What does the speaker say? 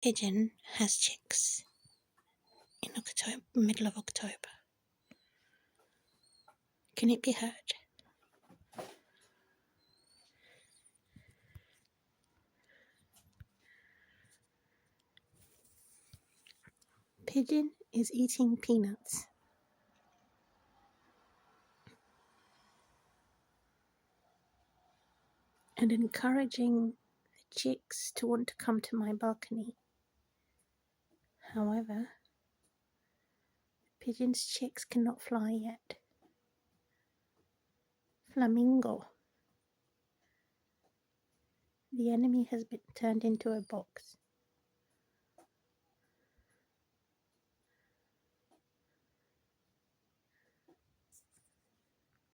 Pigeon has chicks in October, middle of October. Can it be heard? Pigeon is eating peanuts. And encouraging the chicks to want to come to my balcony. However, the pigeon's chicks cannot fly yet. Flamingo. The enemy has been turned into a box.